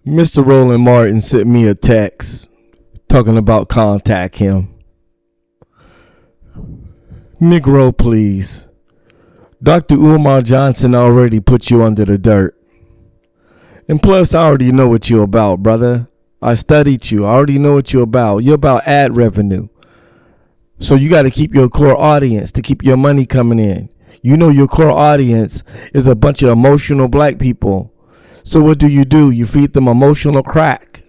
Mr. Roland Martin sent me a text talking about contact him. Negro, please. Dr. Umar Johnson already put you under the dirt. And plus, I already know what you're about, brother. I studied you. I already know what you're about. You're about ad revenue. So you got to keep your core audience to keep your money coming in. You know your core audience is a bunch of emotional black people. So what do? You feed them emotional crack.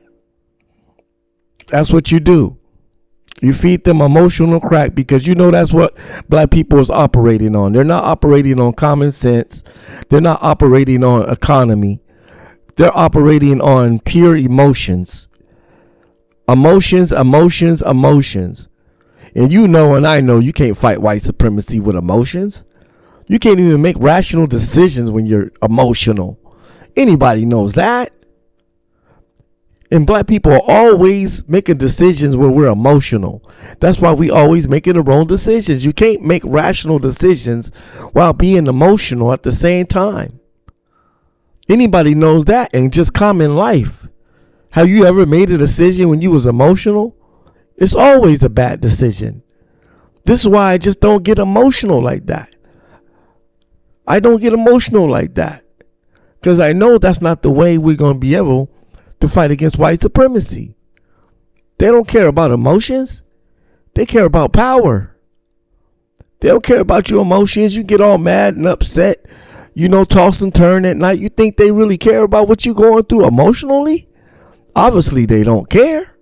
That's what you do. You feed them emotional crack because you know that's what black people is operating on. They're not operating on common sense. They're not operating on economy. They're operating on pure emotions. Emotions. And you know and I know you can't fight white supremacy with emotions. You can't even make rational decisions when you're emotional. Anybody knows that. And black people are always making decisions when we're emotional. That's why we always making the wrong decisions. You can't make rational decisions while being emotional at the same time. Anybody knows that in just common life. Have you ever made a decision when you was emotional? It's always a bad decision. This is why I just don't get emotional like that. I don't get emotional like that. Because I know that's not the way we're going to be able to fight against white supremacy. They don't care about emotions. They care about power. They don't care about your emotions. You get all mad and upset, toss and turn at night. You think they really care about what you're going through emotionally? Obviously, they don't care.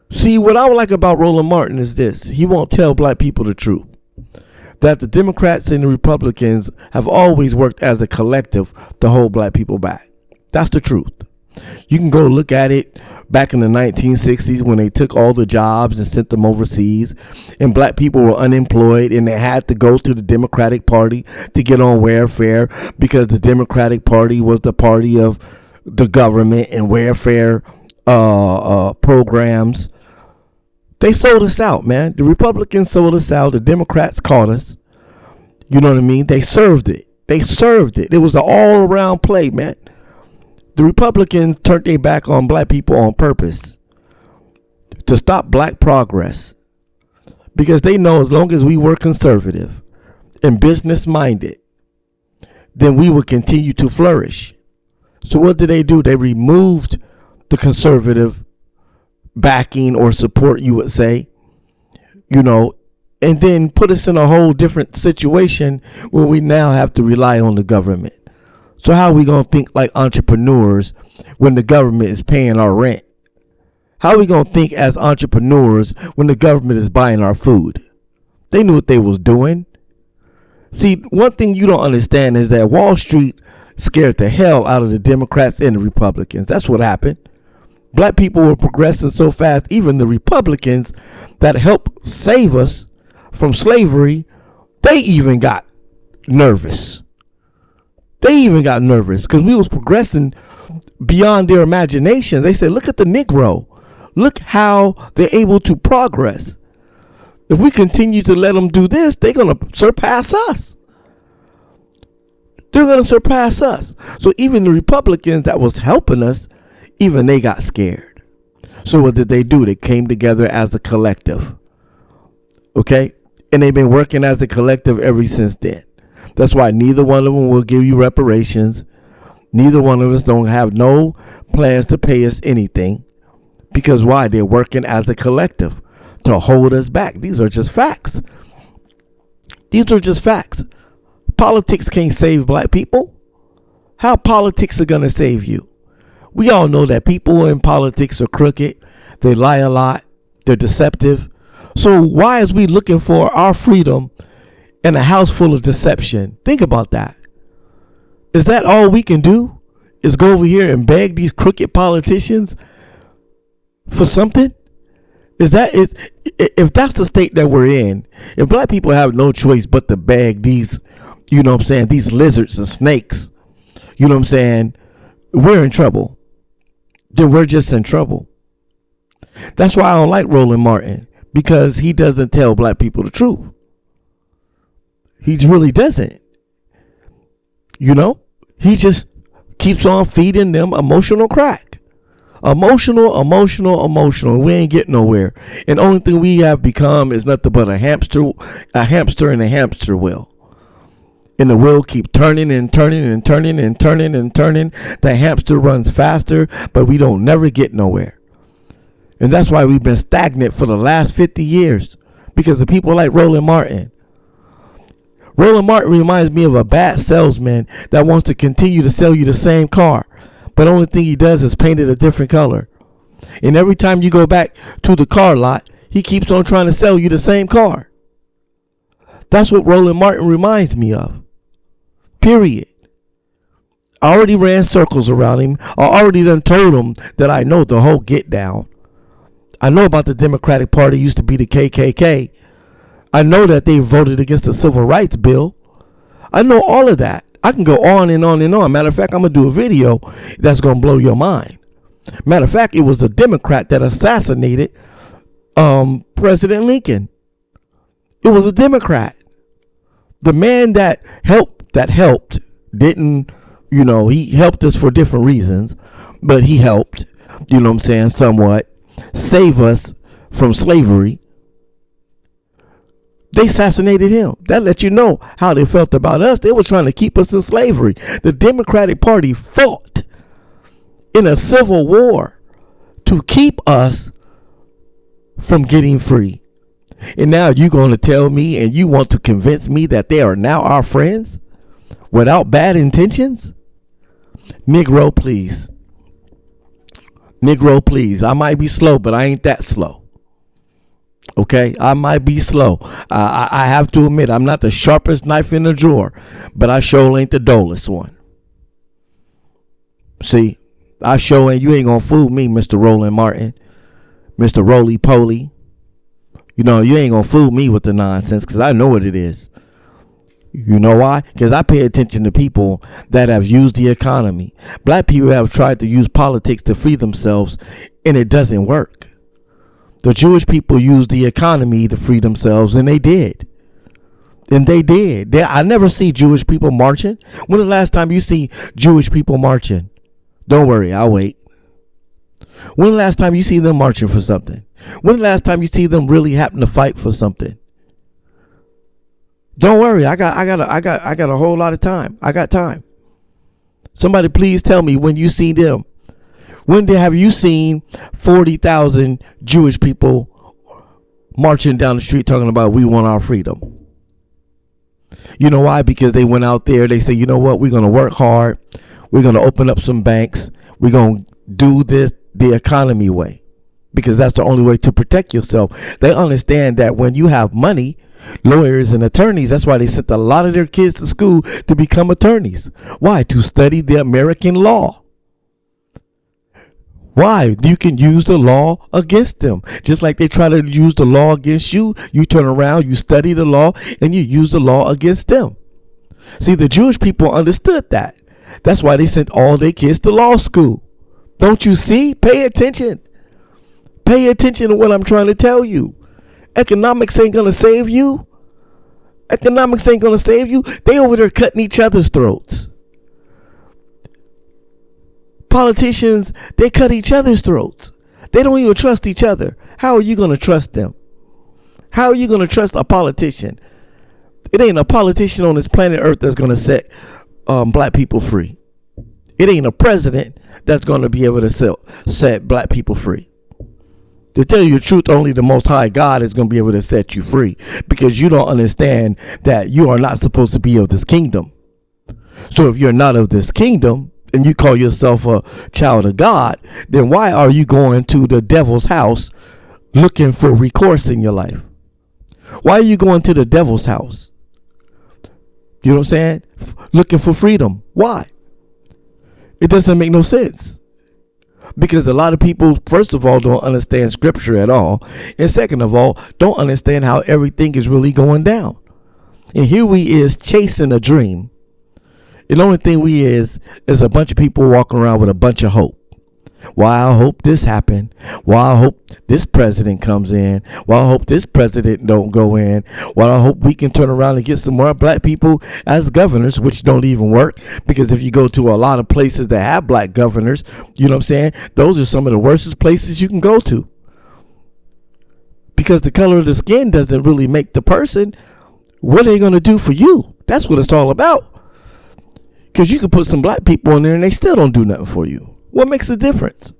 See, what I like about Roland Martin is this. He won't tell black people the truth. That the Democrats and the Republicans have always worked as a collective to hold black people back. That's the truth. You can go look at it back in the 1960s when they took all the jobs and sent them overseas and black people were unemployed and they had to go to the Democratic Party to get on welfare because the Democratic Party was the party of the government and welfare programs. They sold us out, man. The Republicans sold us out. The Democrats caught us. You know what I mean? They served it. It was the all-around play, man. The Republicans turned their back on black people on purpose to stop black progress because they know as long as we were conservative and business-minded, then we would continue to flourish. So what did they do? They removed the conservative backing or support, you would say, and then put us in a whole different situation where we now have to rely on the government. So how are we going to think like entrepreneurs when the government is paying our rent? How are we going to think as entrepreneurs when the government is buying our food? They knew what they was doing. See, one thing you don't understand is that Wall Street scared the hell out of the Democrats and the Republicans. That's what happened. Black people were progressing so fast, even the Republicans that helped save us from slavery, they even got nervous. Because we was progressing beyond their imaginations. They said, look at the Negro. Look how they're able to progress. If we continue to let them do this, they're going to surpass us. So even the Republicans that was helping us, even they got scared. So what did they do? They came together as a collective. Okay? And they've been working as a collective ever since then. That's why neither one of them will give you reparations. Neither one of us don't have no plans to pay us anything. Because why? They're working as a collective to hold us back. These are just facts. Politics can't save black people. How politics are going to save you? We all know that people in politics are crooked. They lie a lot. They're deceptive. So why is we looking for our freedom in a house full of deception? Think about that. Is that all we can do? Is go over here and beg these crooked politicians for something? If that's the state that we're in, if black people have no choice but to beg these, these lizards and snakes, we're in trouble. Then we're just in trouble. That's why I don't like Roland Martin, because he doesn't tell black people the truth. He really doesn't. He just keeps on feeding them emotional crack. Emotional. We ain't getting nowhere. And the only thing we have become is nothing but a hamster in a hamster wheel. And the wheel keep turning and turning and turning and turning and turning. The hamster runs faster, but we don't never get nowhere. And that's why we've been stagnant for the last 50 years. Because of people like Roland Martin. Roland Martin reminds me of a bad salesman that wants to continue to sell you the same car. But the only thing he does is paint it a different color. And every time you go back to the car lot, he keeps on trying to sell you the same car. That's what Roland Martin reminds me of. Period. I already ran circles around him. I already done told him that I know the whole get down. I know about the Democratic Party used to be the KKK. I know that they voted against the Civil Rights Bill. I know all of that. I can go on and on and on. Matter of fact, I'm going to do a video that's going to blow your mind. Matter of fact, it was the Democrat that assassinated President Lincoln. It was a Democrat. The man that helped, didn't, he helped us for different reasons, but he helped, somewhat save us from slavery. They assassinated him. That lets you know how they felt about us. They were trying to keep us in slavery. The Democratic Party fought in a civil war to keep us from getting free. And now you're going to tell me and you want to convince me that they are now our friends without bad intentions? Negro, please. Negro, please. I might be slow, but I ain't that slow. Okay, I might be slow. I have to admit, I'm not the sharpest knife in the drawer, but I sure ain't the dullest one. See, I sure ain't. You ain't gonna fool me, Mr. Roland Martin, Mr. Roly Poly. You ain't gonna fool me with the nonsense, because I know what it is. You know why? Because I pay attention to people that have used the economy. Black people have tried to use politics to free themselves, and it doesn't work. The Jewish people used the economy to free themselves, and they did. I never see Jewish people marching. When the last time you see Jewish people marching? Don't worry, I'll wait. When the last time you see them marching for something? When the last time you see them really happen to fight for something? Don't worry, I got a whole lot of time. I got time. Somebody please tell me when you see them. When have you seen 40,000 Jewish people marching down the street talking about we want our freedom? You know why? Because they went out there. They say, you know what? We're going to work hard. We're going to open up some banks. We're going to do this the economy way, because that's the only way to protect yourself. They understand that when you have money, lawyers and attorneys, that's why they sent a lot of their kids to school to become attorneys. Why? To study the American law. Why? You can use the law against them. Just like they try to use the law against you. You turn around, you study the law, and you use the law against them. See, the Jewish people understood that. That's why they sent all their kids to law school. Don't you see? Pay attention. Pay attention to what I'm trying to tell you. Economics ain't going to save you. Economics ain't going to save you. They over there cutting each other's throats. Politicians, they cut each other's throats. They don't even trust each other. How are you going to trust them? How are you going to trust a politician? It ain't a politician on this planet Earth that's going to set black people free. It ain't a president that's going to be able to set black people free. To tell you the truth, only the Most High God is going to be able to set you free, because you don't understand that you are not supposed to be of this kingdom. So if you're not of this kingdom, and you call yourself a child of God, then why are you going to the devil's house looking for recourse in your life? Why are you going to the devil's house? You know what I'm saying? Looking for freedom. Why? It doesn't make no sense. Because a lot of people, first of all, don't understand scripture at all. And second of all, don't understand how everything is really going down. And here we is chasing a dream. And the only thing we is a bunch of people walking around with a bunch of hope. Well, I hope this happened. Well, I hope this president comes in. Well, I hope this president don't go in. Well, I hope we can turn around and get some more black people as governors, which don't even work. Because if you go to a lot of places that have black governors, you know what I'm saying? Those are some of the worstest places you can go to. Because the color of the skin doesn't really make the person. What are they going to do for you? That's what it's all about. Because you can put some black people in there and they still don't do nothing for you. What makes the difference?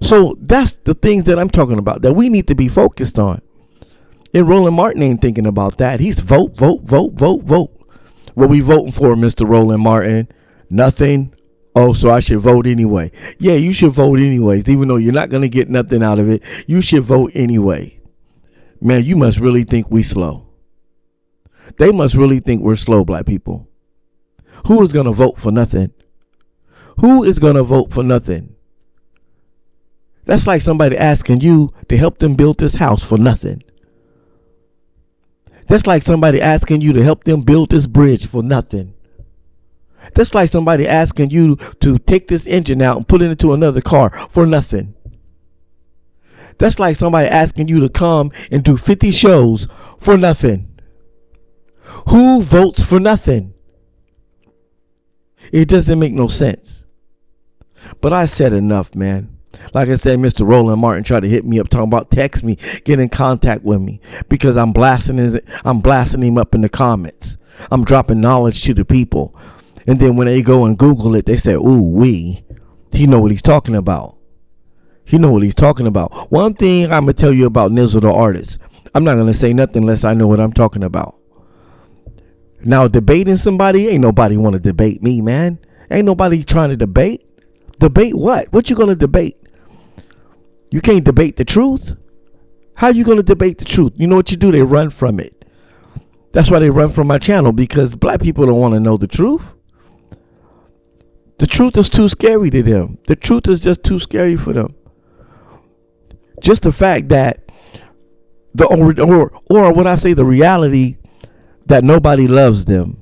So that's the things that I'm talking about that we need to be focused on. And Roland Martin ain't thinking about that. He's vote, vote, vote, vote, vote. What we voting for, Mr. Roland Martin? Nothing. Oh, so I should vote anyway. Yeah, you should vote anyways. Even though you're not going to get nothing out of it, you should vote anyway. Man, you must really think we slow. They must really think we're slow, black people. Who is going to vote for nothing? Who is going to vote for nothing? That's like somebody asking you to help them build this house for nothing. That's like somebody asking you to help them build this bridge for nothing. That's like somebody asking you to take this engine out and put it into another car for nothing. That's like somebody asking you to come and do 50 shows for nothing. Who votes for nothing? It doesn't make no sense. But I said enough, man. Like I said, Mr. Roland Martin tried to hit me up, talking about text me, get in contact with me, because I'm blasting him up in the comments. I'm dropping knowledge to the people. And then when they go and Google it, they say, ooh, he know what he's talking about. He know what he's talking about. One thing I'm going to tell you about Nizzle the artist. I'm not going to say nothing unless I know what I'm talking about. Now, debating somebody, ain't nobody want to debate me, man. Ain't nobody trying to debate. Debate what? What you going to debate? You can't debate the truth. How you going to debate the truth? You know what you do? They run from it. That's why they run from my channel, because black people don't want to know the truth. The truth is too scary to them. The truth is just too scary for them. Just the fact that or what I say, the reality that nobody loves them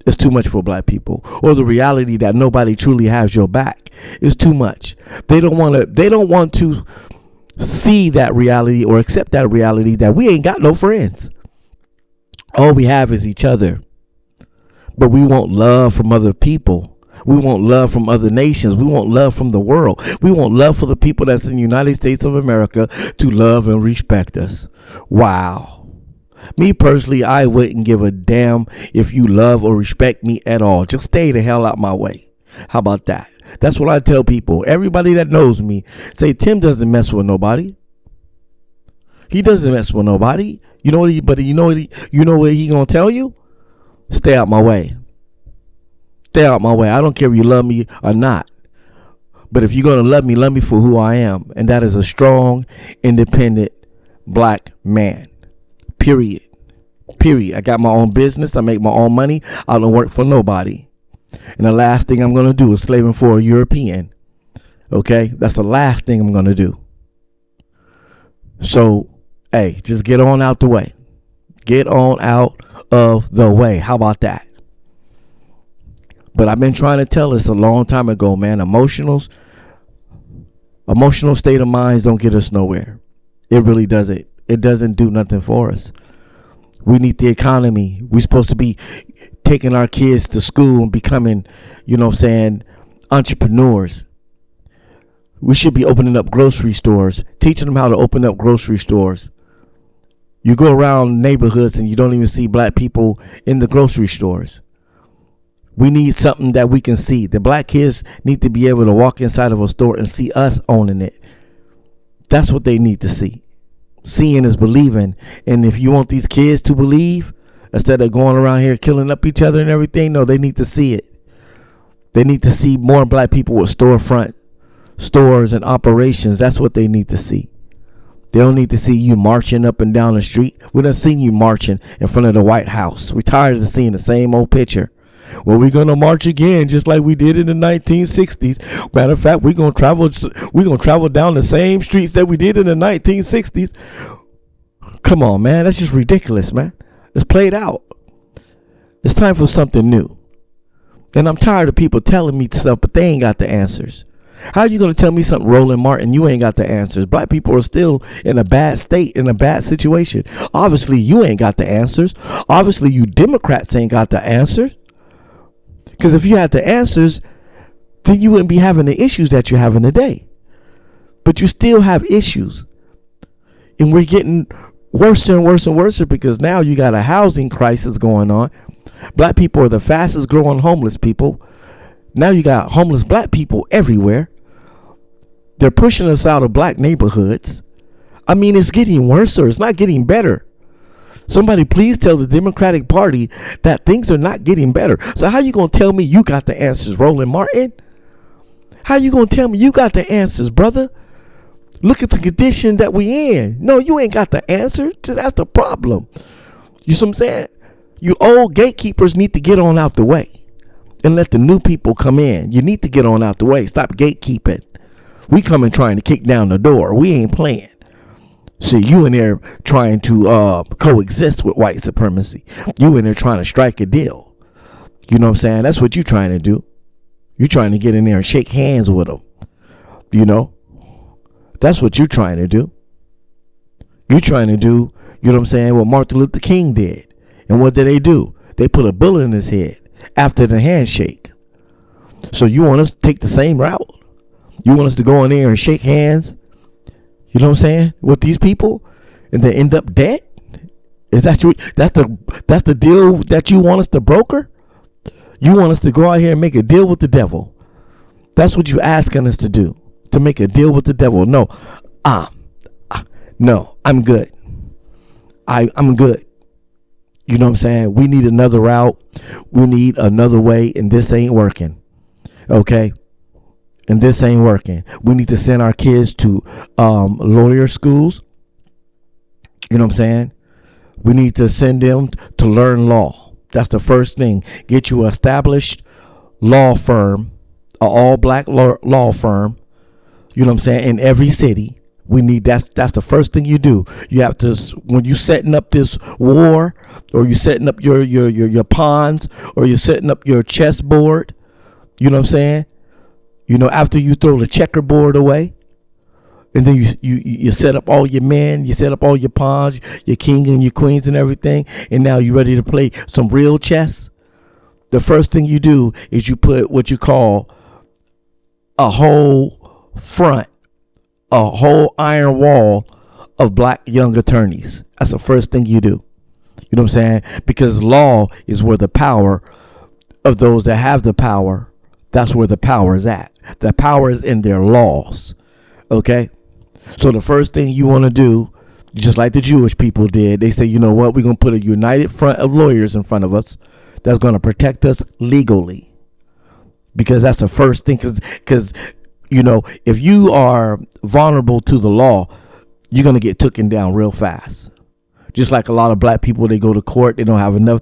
is too much for black people, or the reality that nobody truly has your back is too much. They don't want to see that reality or accept that reality that we ain't got no friends. All we have is each other. But we want love from other people. We want love from other nations. We want love from the world. We want love for the people that's in the United States of America to love and respect us. Wow. Me personally, I wouldn't give a damn if you love or respect me at all. Just stay the hell out my way. How about that? That's what I tell people. Everybody that knows me, say Tim doesn't mess with nobody. He doesn't mess with nobody. You know what he gonna tell you? Stay out my way. Stay out my way. I don't care if you love me or not. But if you're gonna love me for who I am, and that is a strong, independent black man. Period. I got my own business. I make my own money. I don't work for nobody. And the last thing I'm going to do is slaving for a European. Okay? That's the last thing I'm going to do. So, hey, just get on out the way. Get on out of the way. How about that? But I've been trying to tell this a long time ago, man. Emotional state of minds don't get us nowhere. It really doesn't. It doesn't do nothing for us. We need the economy. We're supposed to be taking our kids to school and becoming, entrepreneurs. We should be opening up grocery stores, teaching them how to open up grocery stores. You go around neighborhoods and you don't even see black people in the grocery stores. We need something that we can see. The black kids need to be able to walk inside of a store and see us owning it. That's what they need to see. Seeing is believing. And if you want these kids to believe, instead of going around here killing up each other and everything, no, they need to see it. They need to see more black people with storefront stores and operations. That's what they need to see. They don't need to see you marching up and down the street. We done seen you marching in front of the White House. We're tired of seeing the same old picture. Well, we're gonna march again, just like we did in the 1960s. Matter of fact, we're gonna travel down the same streets that we did in the 1960s. Come on, man, that's just ridiculous, man. It's played out. It's time for something new. And I'm tired of people telling me stuff, but they ain't got the answers. How are you going to tell me something, Roland Martin? You ain't got the answers. Black people are still in a bad state, in a bad situation. Obviously, you ain't got the answers. Obviously, you Democrats ain't got the answers. Because if you had the answers, then you wouldn't be having the issues that you're having today. But you still have issues. And we're getting worse and worse and worse because now you got a housing crisis going on. Black people are the fastest growing homeless people. Now you got homeless black people everywhere. They're pushing us out of black neighborhoods. I mean, it's getting worse, or it's not getting better. Somebody please tell the Democratic Party that things are not getting better. So how you going to tell me you got the answers, Roland Martin? How you going to tell me you got the answers, brother? Look at the condition that we in. No, you ain't got the answer. That's the problem. You see what I'm saying? You old gatekeepers need to get on out the way and let the new people come in. You need to get on out the way. Stop gatekeeping. We coming trying to kick down the door. We ain't playing. See, you in there trying to coexist with white supremacy. You in there trying to strike a deal. You know what I'm saying? That's what you trying to do. You trying to get in there and shake hands with them. You know? That's what you trying to do. You trying to do, you know what I'm saying, what Martin Luther King did. And what did they do? They put a bullet in his head after the handshake. So you want us to take the same route? You want us to go in there and shake hands, you know what I'm saying, with these people and then end up dead? Is that that's the deal that you want us to broker? You want us to go out here and make a deal with the devil. That's what you asking us to do, to make a deal with the devil. No, no, I'm good. I'm good. You know what I'm saying? We need another route. We need another way, and this ain't working. Okay? And this ain't working. We need to send our kids to lawyer schools. You know what I'm saying? We need to send them to learn law. That's the first thing. Get you an established law firm, an all-black law firm. You know what I'm saying? In every city. We need that's the first thing you do. You have to, when you setting up this war, or you setting up your pawns, or you're setting up your chessboard. You know what I'm saying? You know, after you throw the checkerboard away, and then you set up all your men, you set up all your pawns, your king and your queens and everything, and now you're ready to play some real chess. The first thing you do is you put what you call a whole front, a whole iron wall of black young attorneys. That's the first thing you do. You know what I'm saying? Because law is where the power of those that have the power, that's where the power is at. The power is in their laws. Okay? So the first thing you want to do, just like the Jewish people did, they say, you know what? We're going to put a united front of lawyers in front of us that's going to protect us legally. Because that's the first thing. Because, you know, if you are vulnerable to the law, you're going to get taken down real fast. Just like a lot of black people, they go to court, they don't have enough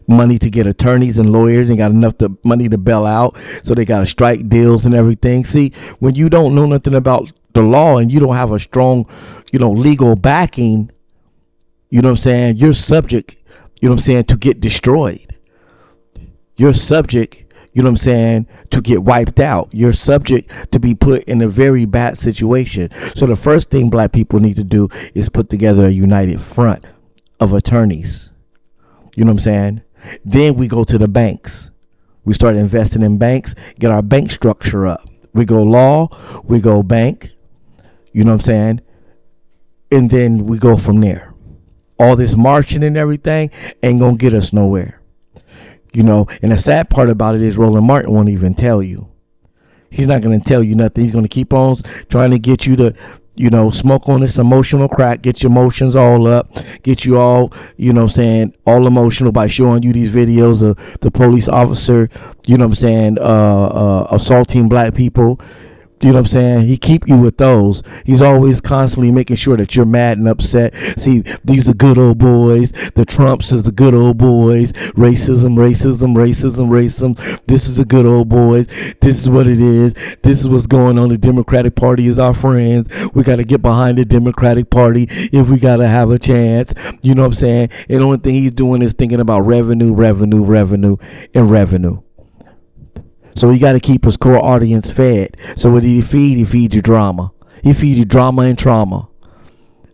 money to get attorneys and lawyers, they got enough money to bail out, so they got to strike deals and everything. See, when you don't know nothing about the law and you don't have a strong, you know, legal backing, you know what I'm saying, you're subject, you know what I'm saying, to get destroyed. You're subject, you know what I'm saying, to get wiped out. You're subject to be put in a very bad situation. So the first thing black people need to do is put together a united front of attorneys. You know what I'm saying? Then we go to the banks. We start investing in banks, get our bank structure up. We go law, we go bank, you know what I'm saying? And then we go from there. All this marching and everything ain't gonna get us nowhere. You know, and the sad part about it is Roland Martin won't even tell you. He's not going to tell you nothing. He's going to keep on trying to get you to, you know, smoke on this emotional crack, get your emotions all up, get you all, you know what I'm saying, all emotional by showing you these videos of the police officer, you know what I'm saying, assaulting black people. You know what I'm saying? He keep you with those. He's always constantly making sure that you're mad and upset. See, these are the good old boys. The Trumps is the good old boys. Racism, racism, racism, racism. This is the good old boys. This is what it is. This is what's going on. The Democratic Party is our friends. We got to get behind the Democratic Party if we got to have a chance. You know what I'm saying? And the only thing he's doing is thinking about revenue, revenue, revenue, and revenue. So he got to keep his core audience fed. So what did he feed? He feed you drama. He feed you drama and trauma.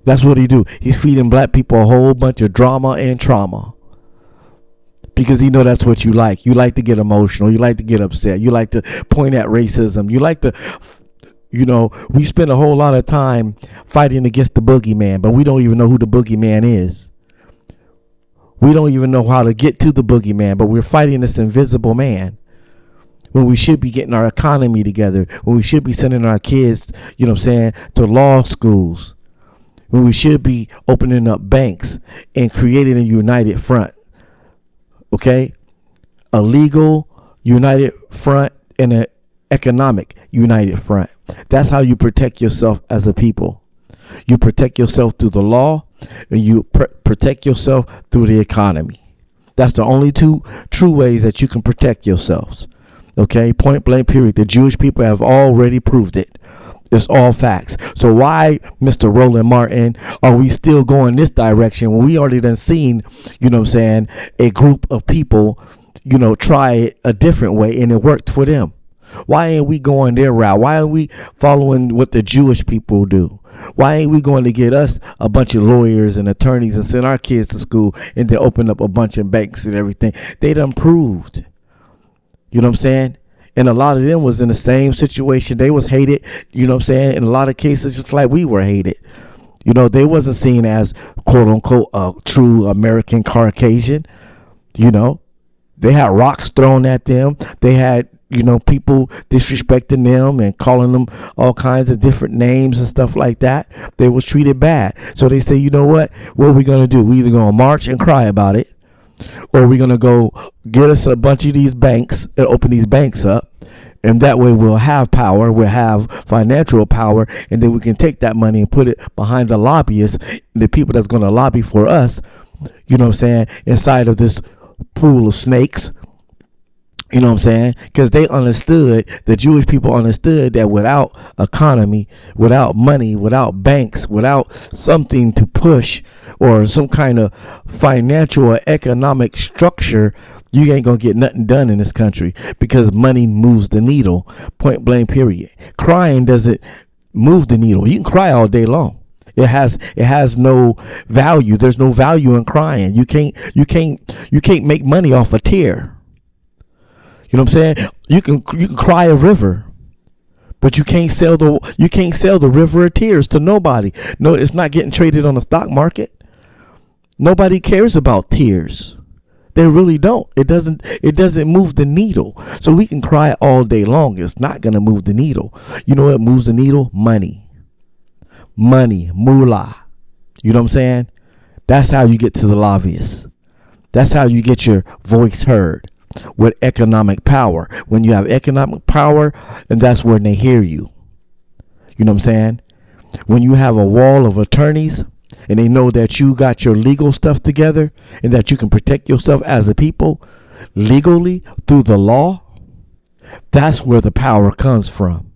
That's what he do. He's feeding black people a whole bunch of drama and trauma. Because he know that's what you like. You like to get emotional. You like to get upset. You like to point at racism. You like to, we spend a whole lot of time fighting against the boogeyman, but we don't even know who the boogeyman is. We don't even know how to get to the boogeyman, but we're fighting this invisible man. When we should be getting our economy together. When we should be sending our kids, to law schools. When we should be opening up banks and creating a united front. Okay? A legal united front and an economic united front. That's how you protect yourself as a people. You protect yourself through the law, and you protect yourself through the economy. That's the only two true ways that you can protect yourselves. Okay? Point blank period. The Jewish people have already proved it. It's all facts. So why, Mr. Roland Martin, are we still going this direction when we already done seen, a group of people, try it a different way and it worked for them? Why ain't we going their route? Why aren't we following what the Jewish people do? Why ain't we going to get us a bunch of lawyers and attorneys and send our kids to school and then open up a bunch of banks and everything? They done proved. You know what I'm saying? And a lot of them was in the same situation. They was hated, in a lot of cases, just like we were hated. They wasn't seen as, quote unquote, a true American Caucasian. They had rocks thrown at them. They had, people disrespecting them and calling them all kinds of different names and stuff like that. They was treated bad. So they say, what are we going to do? We either going to march and cry about it, or we're going to go get us a bunch of these banks and open these banks up. And that way we'll have power. We'll have financial power. And then we can take that money and put it behind the lobbyists, the people that's going to lobby for us, inside of this pool of snakes. Because they understood, the Jewish people understood that without economy, without money, without banks, without something to push or some kind of financial or economic structure, you ain't going to get nothing done in this country, because money moves the needle. Point blank period. Crying doesn't move the needle. You can cry all day long. It has no value. There's no value in crying. You can't make money off a tear. You know what I'm saying? You can cry a river, but you can't sell the river of tears to nobody. No, it's not getting traded on the stock market. Nobody cares about tears. They really don't. It doesn't move the needle. So we can cry all day long. It's not going to move the needle. You know what moves the needle? Money, moolah. You know what I'm saying? That's how you get to the lobbyists. That's how you get your voice heard. With economic power. When you have economic power, and that's when they hear you. You know what I'm saying? When you have a wall of attorneys and they know that you got your legal stuff together and that you can protect yourself as a people legally through the law, that's where the power comes from.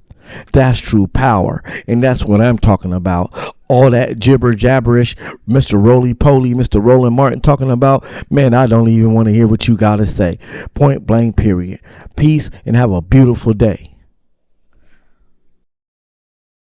That's true power. And that's what I'm talking about. All that gibber jabberish, Mr. Roly-Poly, Mr. Roland Martin talking about, man, I don't even want to hear what you got to say. Point blank period. Peace and have a beautiful day.